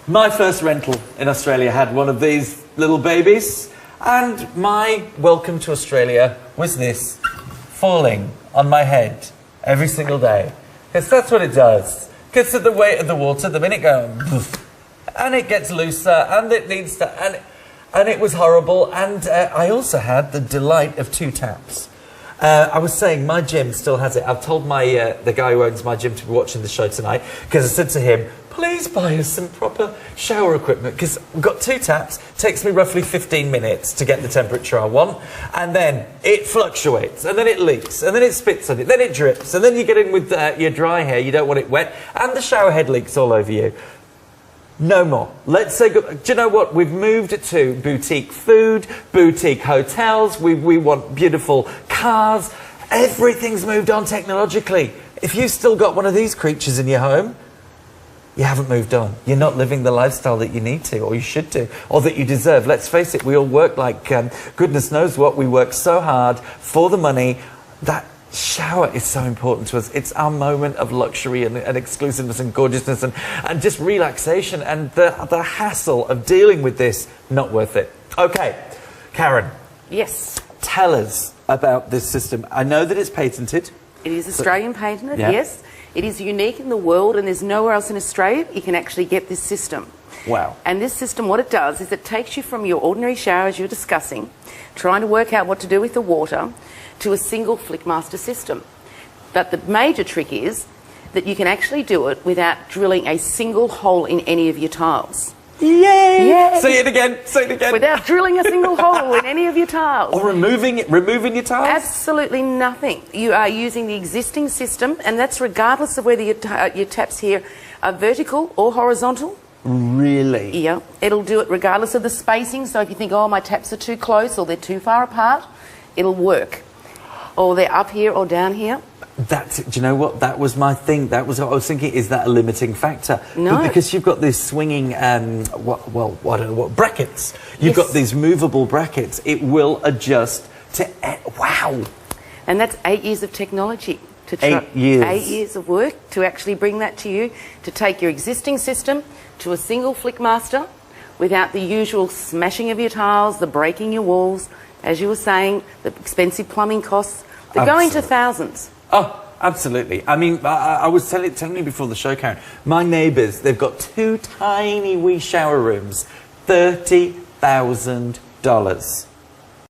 My first rental in Australia had one of these little babies, and my welcome to Australia was this, falling on my head every single day. Because that's what it does. Because of the weight of the water, the minute going, and it gets looser, and it needs to, and it was horrible. And I also had the delight of 2 taps. I was saying my gym still has it. I've told my the guy who owns my gym to be watching the show tonight, because I said to him, please buy us some proper shower equipment, because we've got 2 taps. Takes me roughly 15 minutes to get the temperature I want, and then it fluctuates, and then it leaks, and then it spits on it, then it drips, and then you get in with your dry hair, you don't want it wet, and the shower head leaks all over you. No more. Let's say, do you know what? We've moved to boutique food, boutique hotels. We want beautiful cars. Everything's moved on technologically. If you've still got one of these creatures in your home, you haven't moved on. You're not living the lifestyle that you need to, or you should do, or that you deserve. Let's face it, we all work like goodness knows what. We work so hard for the money. That shower is so important to us. It's our moment of luxury and exclusiveness and gorgeousness and just relaxation, and the hassle of dealing with this, not worth it. Okay, Karen. Yes. Tell us about this system. I know that it's patented. It is Australian patented, yes. It is unique in the world, and there's nowhere else in Australia you can actually get this system. Wow. And this system, what it does is it takes you from your ordinary shower, as you were discussing, trying to work out what to do with the water, to a single Flickmaster system. But the major trick is that you can actually do it without drilling a single hole in any of your tiles. Yay! Yay! Say it again, say it again. Without drilling a single hole in any of your tiles. Or removing your tiles? Absolutely nothing. You are using the existing system, and that's regardless of whether your taps here are vertical or horizontal. Really? Yeah. It'll do it regardless of the spacing. So if you think, oh, my taps are too close or they're too far apart, it'll work. Or they're up here or down here. Do you know what? That was my thing. That was what I was thinking. Is that a limiting factor? No. But because you've got these swinging, I don't know what, brackets. You've got these movable brackets. It will adjust to, wow. And that's 8 years of technology. 8 years. 8 years of work to actually bring that to you, to take your existing system to a single Flickmaster without the usual smashing of your tiles, the breaking your walls, as you were saying, the expensive plumbing costs. They're going to thousands. Oh, absolutely. I mean, I was telling you before the show, Karen, my neighbours, they've got 2 tiny wee shower rooms, $30,000.